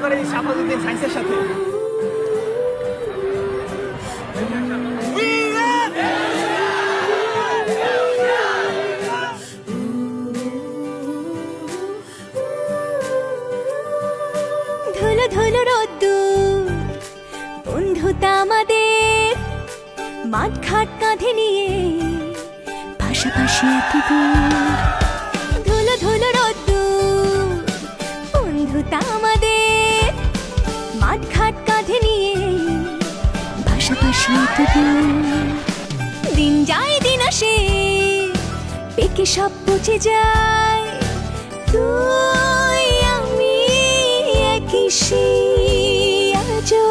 করে দিচ্ছি আপাতত সায়েন্সের সাথে। ধুলো ধুলো রোদ্দুর বন্ধুতা আমাদের, মাঠ ঘাট কাঁধে নিয়ে পাশাপাশি এতদূর। ধুলো ধুলো রোদ্দুর বন্ধুতা আমাদের, মাঠ ঘাট কাঁধে নিয়ে পাশাপাশি এতদূর। দিন যায় দিন আসে, পেকে সব পচে যায়, তুই আমি একই সেই আজও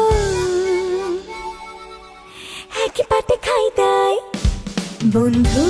একই পাতে খাই তাই। বন্ধু